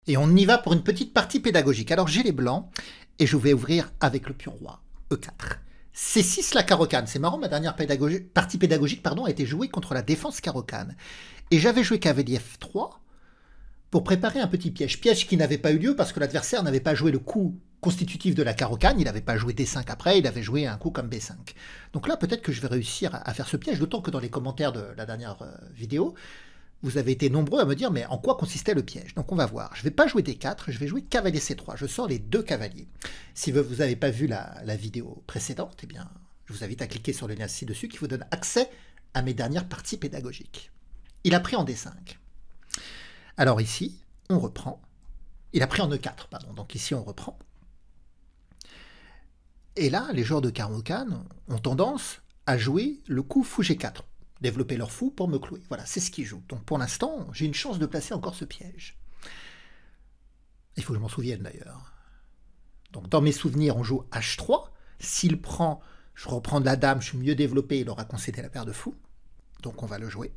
Et on y va pour une petite partie pédagogique. Alors j'ai les blancs et je vais ouvrir avec le pion roi, E4. C6 la carocane. C'est marrant, ma dernière partie pédagogique a été jouée contre la défense carocane. Et j'avais joué cavalier F3 pour préparer un petit piège. Piège qui n'avait pas eu lieu parce que l'adversaire n'avait pas joué le coup constitutif de la carocane, il n'avait pas joué D5 après, il avait joué un coup comme B5. Donc là, peut-être que je vais réussir à faire ce piège, d'autant que dans les commentaires de la dernière vidéo, vous avez été nombreux à me dire, mais en quoi consistait le piège? Donc on va voir. Je ne vais pas jouer D4, je vais jouer cavalier C3. Je sors les deux cavaliers. Si vous n'avez pas vu la vidéo précédente, eh bien, je vous invite à cliquer sur le lien ci-dessus qui vous donne accès à mes dernières parties pédagogiques. Il a pris en D5. Alors ici, on reprend. Il a pris en E4, pardon. Donc ici, on reprend. Et là, les joueurs de carocane ont tendance à jouer le coup fou G4. Développer leur fou pour me clouer. Voilà, c'est ce qu'ils jouent. Donc pour l'instant, j'ai une chance de placer encore ce piège. Il faut que je m'en souvienne d'ailleurs. Donc dans mes souvenirs, on joue H3. S'il prend, je reprends de la dame, je suis mieux développé, il aura concédé la paire de fous. Donc on va le jouer.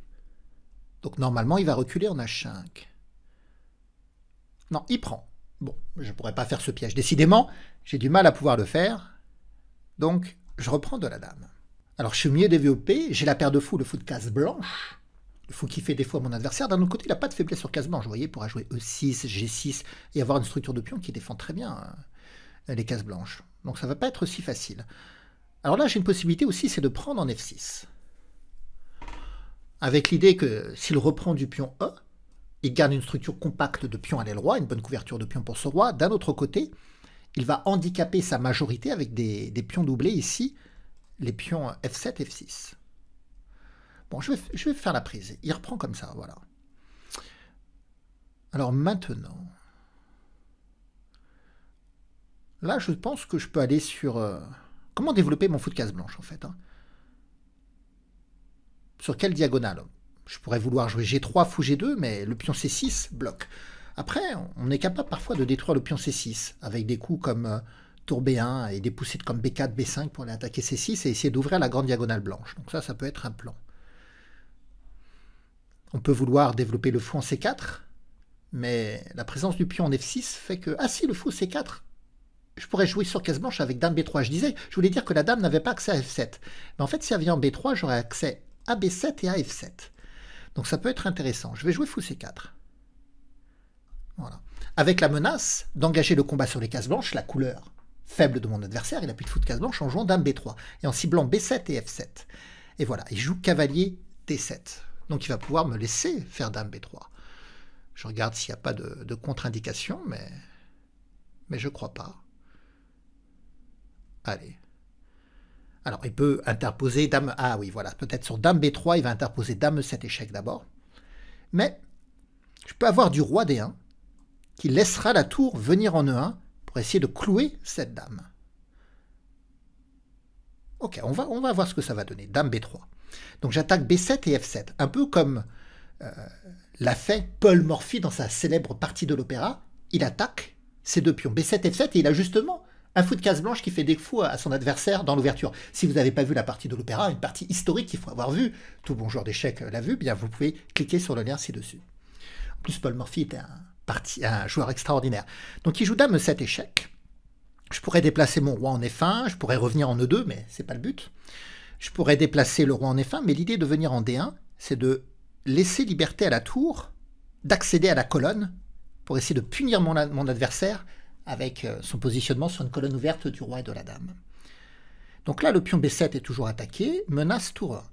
Donc normalement, il va reculer en H5. Non, il prend. Bon, je ne pourrais pas faire ce piège. Décidément, j'ai du mal à pouvoir le faire. Donc, je reprends de la dame. Alors, je suis mieux développé. J'ai la paire de fous, le fou de case blanche. Le fou qui fait défaut à mon adversaire. D'un autre côté, il n'a pas de faiblesse sur case blanche. Vous voyez, il pourra jouer E6, G6 et avoir une structure de pion qui défend très bien les cases blanches. Donc, ça ne va pas être si facile. Alors là, j'ai une possibilité aussi, c'est de prendre en F6. Avec l'idée que s'il reprend du pion E, il garde une structure compacte de pion à l'aile roi, une bonne couverture de pion pour ce roi. D'un autre côté, il va handicaper sa majorité avec des pions doublés ici, les pions F7, F6. Bon, je vais faire la prise. Il reprend comme ça, voilà. Alors maintenant, là, je pense que je peux aller sur... comment développer mon fou de case blanche, en fait, hein. Sur quelle diagonale? Je pourrais vouloir jouer G3, fou G2, mais le pion C6 bloque. Après, on est capable parfois de détruire le pion C6, avec des coups comme tour B1 et des poussées comme B4, B5 pour aller attaquer C6 et essayer d'ouvrir la grande diagonale blanche. Donc ça peut être un plan. On peut vouloir développer le fou en C4, mais la présence du pion en F6 fait que... Ah si, le fou C4, je pourrais jouer sur case blanche avec dame B3. Je voulais dire que la dame n'avait pas accès à F7. Mais en fait, si elle vient en B3, j'aurais accès à B7 et à F7. Donc ça peut être intéressant. Je vais jouer fou C4. Voilà. Avec la menace d'engager le combat sur les cases blanches, la couleur faible de mon adversaire, il a plus de fou de case blanche en jouant dame B3 et en ciblant B7 et F7. Et voilà, il joue cavalier D7. Donc il va pouvoir me laisser faire dame B3. Je regarde s'il n'y a pas de contre-indication, mais je ne crois pas. Allez. Alors, il peut interposer dame... Ah oui, voilà, peut-être sur dame B3, il va interposer dame E7 échec d'abord. Mais je peux avoir du roi D1 qui laissera la tour venir en E1 pour essayer de clouer cette dame. Ok, on va voir ce que ça va donner. Dame B3. Donc j'attaque B7 et F7. Un peu comme l'a fait Paul Morphy dans sa célèbre partie de l'opéra. Il attaque ces deux pions, B7, F7, et il a justement un fou de case blanche qui fait défaut à son adversaire dans l'ouverture. Si vous n'avez pas vu la partie de l'opéra, une partie historique qu'il faut avoir vue, tout bon joueur d'échecs l'a vu, bien vous pouvez cliquer sur le lien ci-dessus. En plus, Paul Morphy était un joueur extraordinaire. Donc il joue dame E7 échec. Je pourrais déplacer mon roi en F1, je pourrais revenir en E2, mais c'est pas le but. Je pourrais déplacer le roi en F1, mais l'idée de venir en D1, c'est de laisser liberté à la tour d'accéder à la colonne pour essayer de punir mon adversaire avec son positionnement sur une colonne ouverte du roi et de la dame. Donc là, le pion B7 est toujours attaqué, menace tour 1.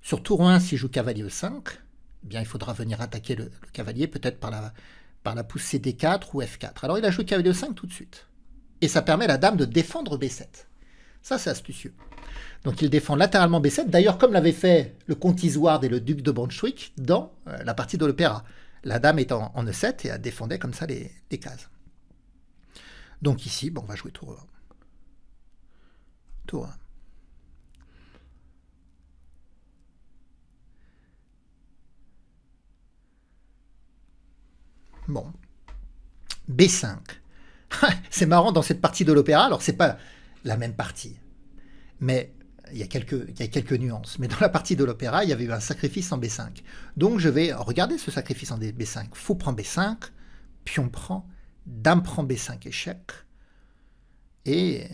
Sur tour 1, si je joue cavalier E5, eh bien, il faudra venir attaquer le cavalier, peut-être par la poussée D4 ou F4. Alors il a joué cavalier E5 tout de suite. Et ça permet à la dame de défendre B7. Ça, c'est astucieux. Donc il défend latéralement B7, d'ailleurs comme l'avait fait le comte Isouard et le duc de Brunswick dans la partie de l'opéra. La dame est en E7 et elle défendait comme ça les cases. Donc ici, bon, on va jouer tour 1. Tour 1. Bon. B5. C'est marrant dans cette partie de l'opéra, alors c'est pas la même partie, mais il y a quelques nuances. Mais dans la partie de l'opéra, il y avait eu un sacrifice en B5. Donc je vais regarder ce sacrifice en B5. Fou prend B5, pion prend, dame prend B5 échec, et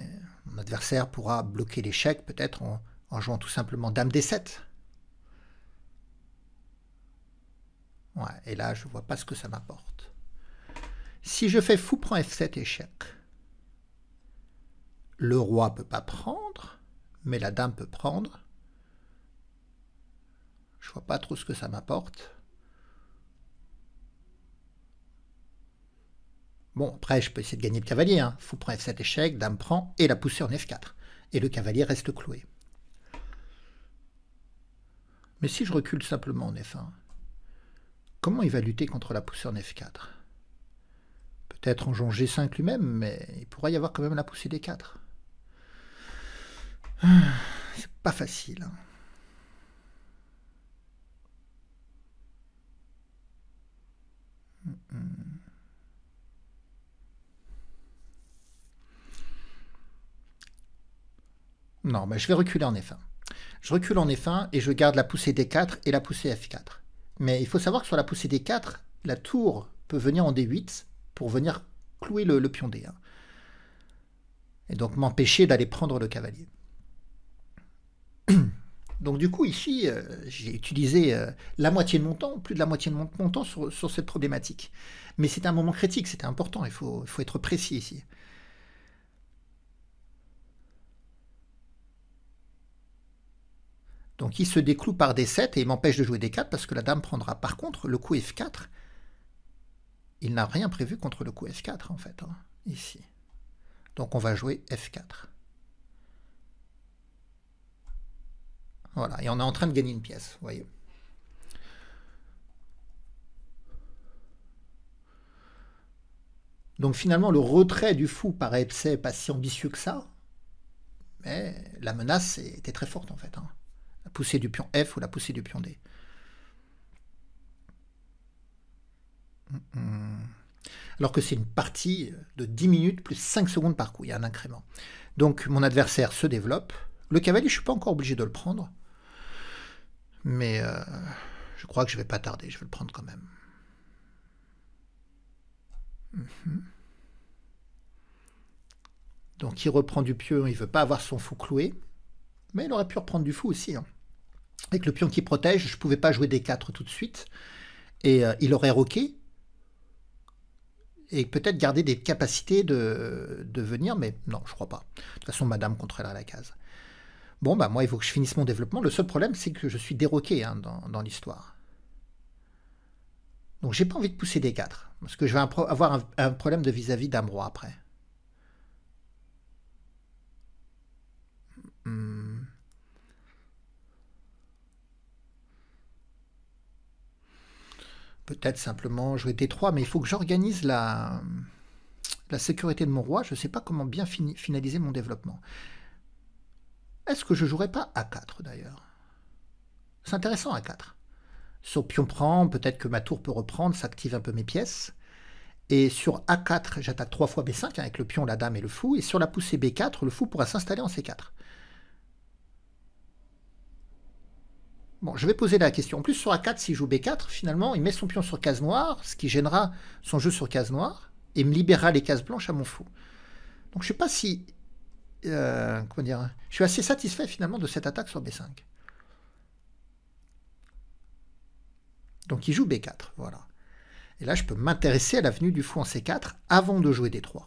mon adversaire pourra bloquer l'échec peut-être en jouant tout simplement dame D7. Ouais, et là, je ne vois pas ce que ça m'apporte. Si je fais fou prend F7 échec, le roi ne peut pas prendre, mais la dame peut prendre. Je ne vois pas trop ce que ça m'apporte. Bon, après, je peux essayer de gagner le cavalier. Hein. Fou prend F7 échec, dame prend, et la pousser en F4. Et le cavalier reste cloué. Mais si je recule simplement en F1, comment il va lutter contre la poussée en F4? Peut-être en jouant G5 lui-même, mais il pourrait y avoir quand même la poussée D4. C'est pas facile. Non, mais je vais reculer en F1. Je recule en F1 et je garde la poussée D4 et la poussée F4. Mais il faut savoir que sur la poussée D4, la tour peut venir en D8 pour venir clouer le pion D1. Et donc m'empêcher d'aller prendre le cavalier. Donc du coup, ici, j'ai utilisé la moitié de mon temps, plus de la moitié de mon temps sur cette problématique. Mais c'était un moment critique, c'était important, il faut être précis ici. Donc il se décloue par D7 et il m'empêche de jouer D4 parce que la dame prendra. Par contre, le coup F4, il n'a rien prévu contre le coup F4 en fait, hein, ici. Donc on va jouer F4. Voilà, et on est en train de gagner une pièce, vous voyez. Donc finalement, le retrait du fou paraissait pas si ambitieux que ça, mais la menace était très forte en fait. Hein. La poussée du pion F ou la poussée du pion D. Alors que c'est une partie de 10 minutes plus 5 secondes par coup, il y a un incrément. Donc mon adversaire se développe. Le cavalier, je ne suis pas encore obligé de le prendre. Mais je crois que je ne vais pas tarder, je vais le prendre quand même. Donc il reprend du pion, il ne veut pas avoir son fou cloué. Mais il aurait pu reprendre du fou aussi. Hein. Avec le pion qui protège, je ne pouvais pas jouer D4 tout de suite. Et il aurait roqué. Et peut-être garder des capacités de venir, mais non, je crois pas. De toute façon, madame contrôlera la case. Bon, bah moi, il faut que je finisse mon développement. Le seul problème, c'est que je suis déroqué hein, dans l'histoire. Donc, j'ai pas envie de pousser D4, parce que je vais avoir un problème de vis-à-vis dame-roi après. Peut-être simplement jouer D3, mais il faut que j'organise la sécurité de mon roi. Je ne sais pas comment bien finaliser mon développement. Est-ce que je jouerais pas A4 d'ailleurs? C'est intéressant A4. Sur pion prend, peut-être que ma tour peut reprendre, ça active un peu mes pièces. Et sur A4, j'attaque 3 fois B5 avec le pion, la dame et le fou. Et sur la poussée B4, le fou pourra s'installer en C4. Bon, je vais poser la question. En plus, sur A4, s'il joue B4, finalement, il met son pion sur case noire, ce qui gênera son jeu sur case noire, et me libérera les cases blanches à mon fou. Donc, je ne sais pas si... comment dire? Je suis assez satisfait, finalement, de cette attaque sur B5. Donc, il joue B4, voilà. Et là, je peux m'intéresser à l'avenue du fou en C4 avant de jouer D3.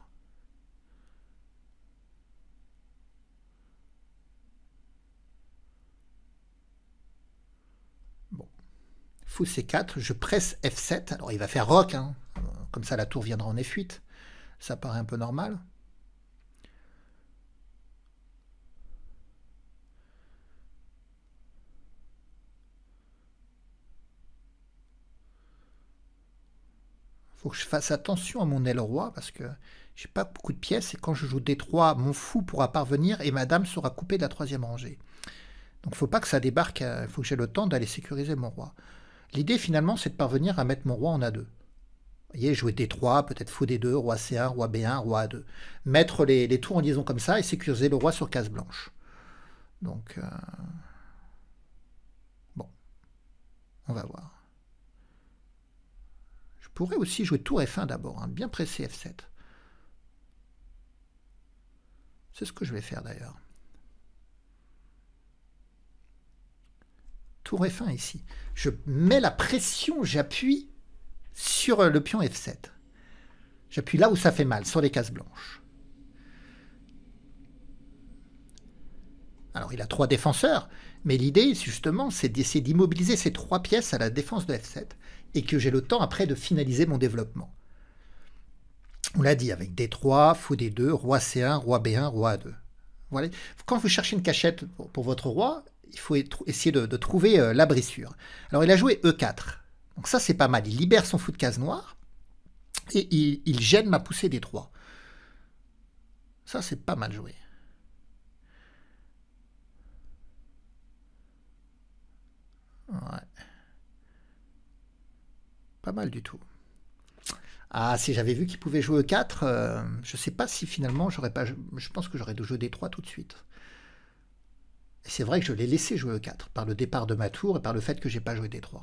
Bon. Fou C4, je presse F7. Alors, il va faire roc, hein. Comme ça, la tour viendra en F8. Ça paraît un peu normal. Faut que je fasse attention à mon aile roi parce que j'ai pas beaucoup de pièces et quand je joue D3, mon fou pourra parvenir et ma dame sera coupée de la troisième rangée. Donc faut pas que ça débarque, il faut que j'ai le temps d'aller sécuriser mon roi. L'idée finalement c'est de parvenir à mettre mon roi en A2. Vous voyez, jouer D3, peut-être fou D2, roi C1, roi B1, roi A2. Mettre les tours en liaison comme ça et sécuriser le roi sur case blanche. Donc, bon, on va voir. Je pourrais aussi jouer tour F1 d'abord, hein, bien pressé F7. C'est ce que je vais faire d'ailleurs. Tour F1 ici. Je mets la pression, j'appuie sur le pion F7. J'appuie là où ça fait mal, sur les cases blanches. Alors il a 3 défenseurs, mais l'idée justement c'est d'essayer d'immobiliser ces 3 pièces à la défense de F7 et que j'ai le temps après de finaliser mon développement. On l'a dit avec D3, fou D2, roi C1, roi B1, roi A2. Voilà. Quand vous cherchez une cachette pour votre roi, il faut essayer de trouver la brissure. Alors il a joué E4, donc ça c'est pas mal, il libère son fou de case noire et il gêne ma poussée D3. Ça c'est pas mal joué. Ouais. Pas mal du tout. Ah, si j'avais vu qu'il pouvait jouer E4, je sais pas si finalement j'aurais pas. Je pense que j'aurais dû jouer D3 tout de suite. Et c'est vrai que je l'ai laissé jouer E4 par le départ de ma tour et par le fait que j'ai pas joué D3.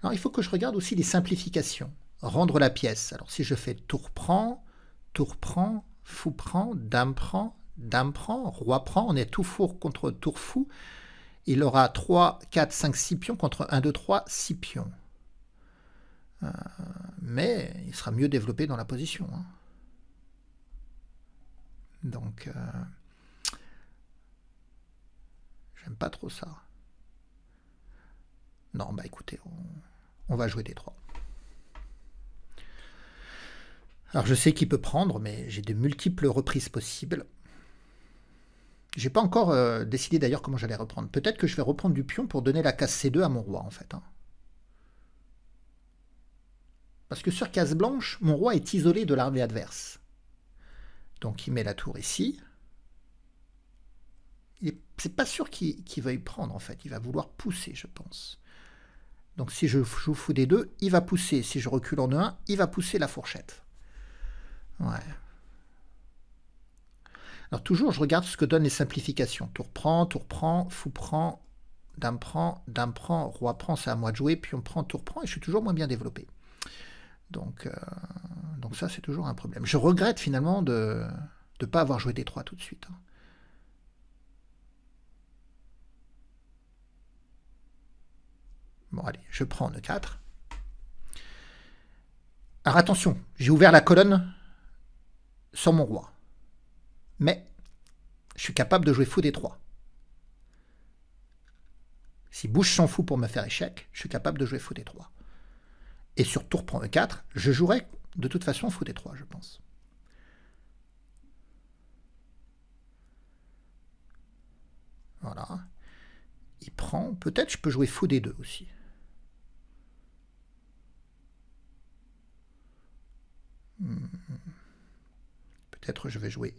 Alors il faut que je regarde aussi les simplifications. Rendre la pièce. Alors si je fais tour prend, fou prend, dame prend, roi prend, on est tout four contre tour fou. Il aura 3, 4, 5, 6 pions contre 1, 2, 3, 6 pions. Mais il sera mieux développé dans la position. Hein. Donc, j'aime pas trop ça. Non, bah écoutez, on va jouer des 3. Alors je sais qu'il peut prendre, mais j'ai de multiples reprises possibles. J'ai pas encore décidé d'ailleurs comment j'allais reprendre. Peut-être que je vais reprendre du pion pour donner la case C2 à mon roi, en fait. Hein. Parce que sur case blanche, mon roi est isolé de l'armée adverse. Donc il met la tour ici. C'est pas sûr qu'il veuille prendre, en fait. Il va vouloir pousser, je pense. Donc si je joue fou D2, il va pousser. Si je recule en E1, il va pousser la fourchette. Ouais. Alors toujours, je regarde ce que donnent les simplifications. Tour prend, fou prend, dame prend, roi prend, c'est à moi de jouer, pion prend, tour prend, et je suis toujours moins bien développé. Donc ça, c'est toujours un problème. Je regrette finalement de ne pas avoir joué D3 tout de suite. Hein. Bon, allez, je prends E4. Alors attention, j'ai ouvert la colonne sur mon roi. Mais je suis capable de jouer fou D3. Si bouge son fou pour me faire échec, je suis capable de jouer fou D3. Et sur tour prend E4, je jouerai de toute façon fou D3, je pense. Voilà. Il prend. Peut-être je peux jouer fou D2 aussi. Peut-être je vais jouer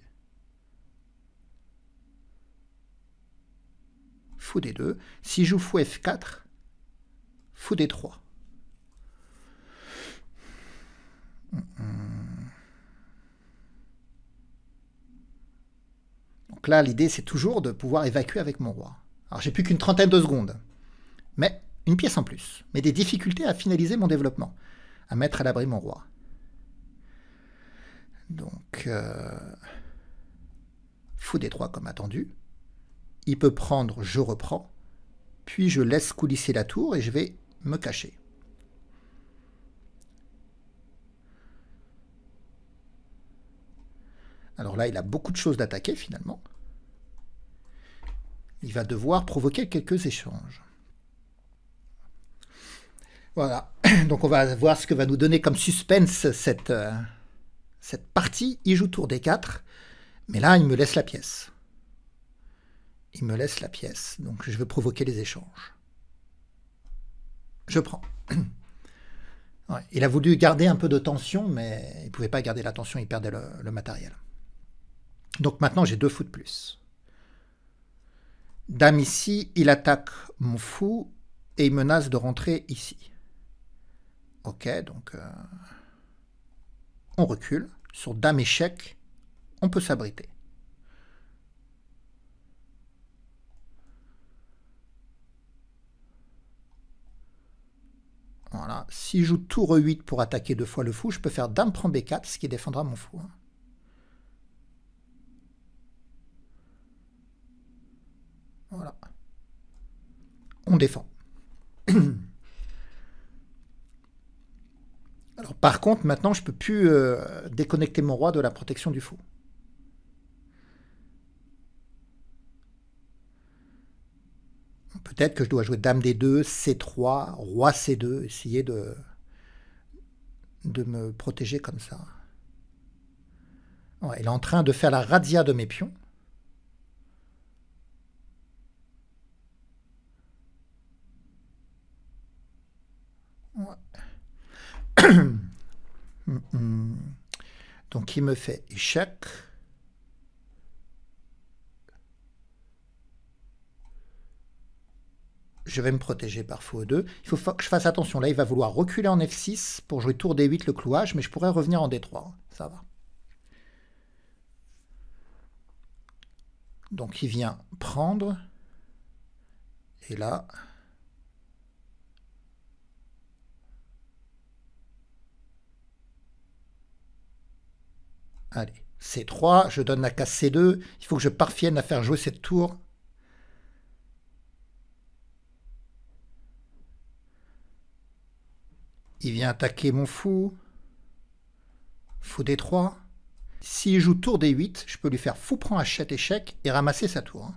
fou D2. Si je joue fou F4, fou D3. Donc là, l'idée, c'est toujours de pouvoir évacuer avec mon roi. Alors, j'ai plus qu'une trentaine de secondes. Mais une pièce en plus. Mais des difficultés à finaliser mon développement. À mettre à l'abri mon roi. Donc, fou D3 comme attendu. Il peut prendre, je reprends. Puis je laisse coulisser la tour et je vais me cacher. Alors là, il a beaucoup de choses d'attaquer finalement. Il va devoir provoquer quelques échanges. Voilà. Donc on va voir ce que va nous donner comme suspense cette partie. Il joue tour D4. Mais là, il me laisse la pièce. Il me laisse la pièce. Donc je vais provoquer les échanges. Je prends. Ouais, il a voulu garder un peu de tension, mais il ne pouvait pas garder la tension, il perdait le matériel. Donc maintenant, j'ai 2 fous de plus. Dame ici, il attaque mon fou et il menace de rentrer ici. Ok, donc on recule. Sur dame échec, on peut s'abriter. Voilà. Si je joue tour E8 pour attaquer 2 fois le fou, je peux faire dame prend B4, ce qui défendra mon fou. Hein. Voilà. On défend. Alors par contre, maintenant, je ne peux plus déconnecter mon roi de la protection du fou. Peut-être que je dois jouer dame D2, C3, roi C2, essayer de me protéger comme ça. Ouais, il est en train de faire la razzia de mes pions. Ouais. Donc il me fait échec. Je vais me protéger par fou E2. Il faut que je fasse attention. Là, il va vouloir reculer en F6 pour jouer tour D8 le clouage, mais je pourrais revenir en D3. Ça va. Donc il vient prendre. Et là... Allez, C3, je donne la case C2. Il faut que je parvienne à faire jouer cette tour. Il vient attaquer mon fou. Fou D3. S'il joue tour D8, je peux lui faire fou prend H7 échec et ramasser sa tour.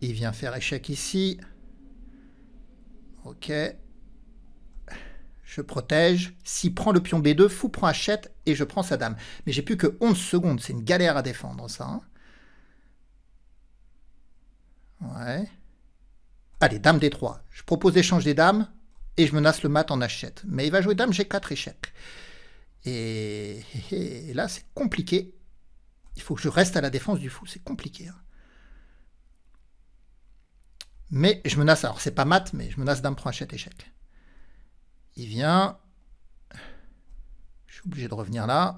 Il vient faire échec ici. Ok. Je protège. S'il prend le pion B2, fou prend H7 et je prends sa dame. Mais j'ai plus que 11 secondes. C'est une galère à défendre, ça. Hein. Ouais. Allez, dame D3. Je propose l'échange des dames et je menace le mat en H7. Mais il va jouer dame G4 échec. Et là, c'est compliqué. Il faut que je reste à la défense du fou. C'est compliqué. Hein. Mais je menace, alors c'est pas mat, mais je menace dame prend H7 échec. Il vient. Je suis obligé de revenir là.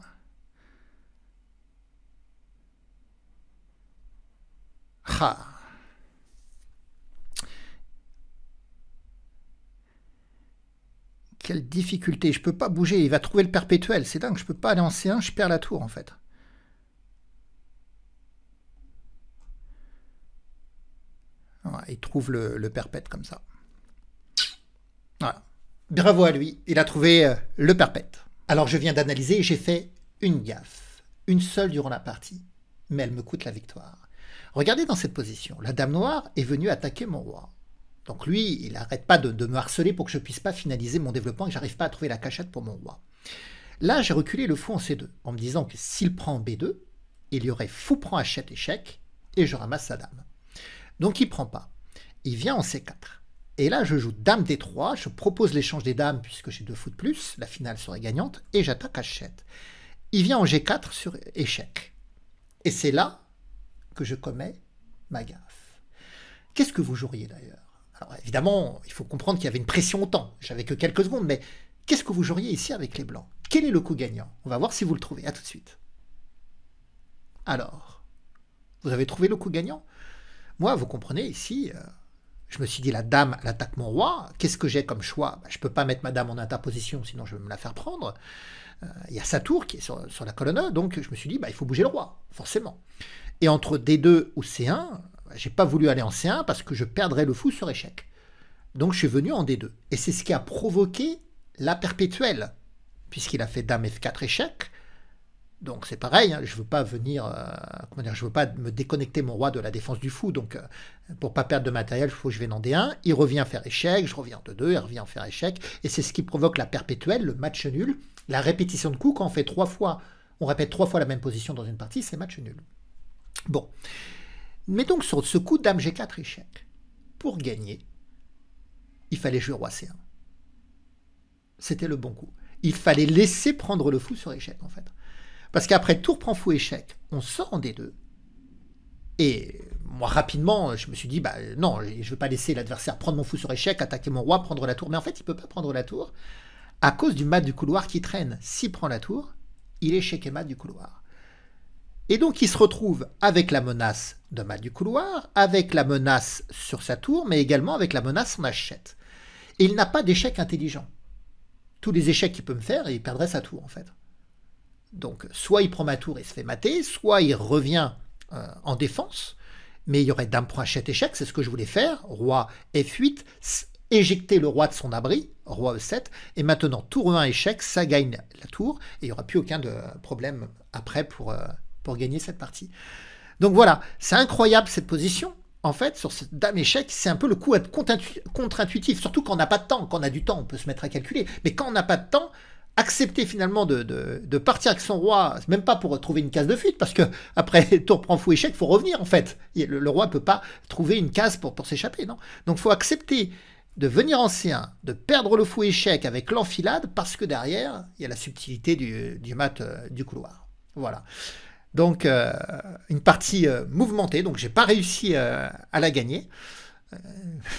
Ah. Quelle difficulté. Je peux pas bouger. Il va trouver le perpétuel. C'est dingue. Je peux pas aller en C1. Je perds la tour en fait. Voilà, il trouve le perpète comme ça. Voilà. Bravo à lui, il a trouvé le perpète. Alors je viens d'analyser et j'ai fait une gaffe. Une seule durant la partie. Mais elle me coûte la victoire. Regardez dans cette position. La dame noire est venue attaquer mon roi. Donc lui, il n'arrête pas de me harceler pour que je ne puisse pas finaliser mon développement et que je n'arrive pas à trouver la cachette pour mon roi. Là, j'ai reculé le fou en C2 en me disant que s'il prend B2, il y aurait fou prend H7 échec et je ramasse sa dame. Donc il ne prend pas. Il vient en C4. Et là, je joue dame D3, je propose l'échange des dames puisque j'ai 2 fous de plus, la finale serait gagnante, et j'attaque H7. Il vient en G4 sur échec. Et c'est là que je commets ma gaffe. Qu'est-ce que vous joueriez d'ailleurs? Alors évidemment, il faut comprendre qu'il y avait une pression au temps. J'avais que quelques secondes, mais qu'est-ce que vous joueriez ici avec les blancs? Quel est le coup gagnant? On va voir si vous le trouvez. À tout de suite. Alors, vous avez trouvé le coup gagnant? Moi, vous comprenez, ici, je me suis dit, la dame, elle attaque mon roi. Qu'est-ce que j'ai comme choix? Je ne peux pas mettre ma dame en interposition, sinon je vais me la faire prendre. Il y a sa tour qui est sur la colonne E, donc je me suis dit, il faut bouger le roi, forcément. Et entre D2 ou C1, j'ai pas voulu aller en C1 parce que je perdrais le fou sur échec. Donc je suis venu en D2. Et c'est ce qui a provoqué la perpétuelle, puisqu'il a fait dame F4 échec. Donc c'est pareil, hein, je ne veux pas venir, je veux pas me déconnecter mon roi de la défense du fou, donc pour pas perdre de matériel, il faut que je vienne en D1, il revient faire échec, je reviens en D2, il revient faire échec, et c'est ce qui provoque la perpétuelle, le match nul, la répétition de coups, quand on fait 3 fois, on répète 3 fois la même position dans une partie, c'est match nul. Bon, mais donc sur ce coup, dame G4 échec, pour gagner, il fallait jouer roi C1. C'était le bon coup. Il fallait laisser prendre le fou sur échec, en fait. Parce qu'après tour prend fou échec, on sort en D2. Et moi, rapidement, je me suis dit, non, je ne veux pas laisser l'adversaire prendre mon fou sur échec, attaquer mon roi, prendre la tour. Mais en fait, il ne peut pas prendre la tour à cause du mat du couloir qui traîne. S'il prend la tour, il est échec et mat du couloir. Et donc il se retrouve avec la menace de mat du couloir, avec la menace sur sa tour, mais également avec la menace en H7. Et il n'a pas d'échec intelligent. Tous les échecs qu'il peut me faire, il perdrait sa tour en fait. Donc soit il prend ma tour et se fait mater, soit il revient en défense, mais il y aurait dame prend H7 échec, c'est ce que je voulais faire, roi F8, éjecter le roi de son abri, roi E7, et maintenant tour E1 échec, ça gagne la tour, et il n'y aura plus aucun problème après pour gagner cette partie. Donc voilà, c'est incroyable cette position. En fait, sur cette dame échec, c'est un peu le coup à être contre-intuitif, surtout quand on n'a pas de temps. Quand on a du temps, on peut se mettre à calculer, mais quand on n'a pas de temps, accepter finalement de partir avec son roi, même pas pour trouver une case de fuite, parce que après tour prend fou échec, il faut revenir en fait. Le roi ne peut pas trouver une case pour s'échapper, non. Donc il faut accepter de venir en C1, de perdre le fou échec avec l'enfilade, parce que derrière, il y a la subtilité du mat du couloir. Voilà. Donc une partie mouvementée, donc j'ai pas réussi à la gagner.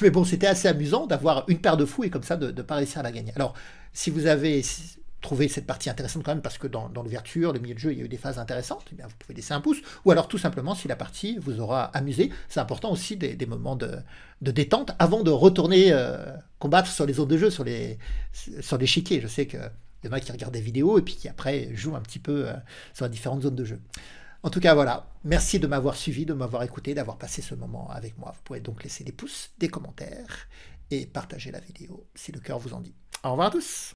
Mais bon, c'était assez amusant d'avoir une paire de fous et comme ça de ne pas réussir à la gagner. Alors, si vous avez trouvé cette partie intéressante quand même, parce que dans l'ouverture, le milieu de jeu, il y a eu des phases intéressantes, eh bien, vous pouvez laisser un pouce, ou alors tout simplement, si la partie vous aura amusé, c'est important aussi des moments de détente avant de retourner combattre sur les zones de jeu, sur l'échiquier. Je sais qu'il y en a qui regardent des vidéos et puis qui après jouent un petit peu sur les différentes zones de jeu. En tout cas, voilà. Merci de m'avoir suivi, de m'avoir écouté, d'avoir passé ce moment avec moi. Vous pouvez donc laisser des pouces, des commentaires et partager la vidéo si le cœur vous en dit. Au revoir à tous.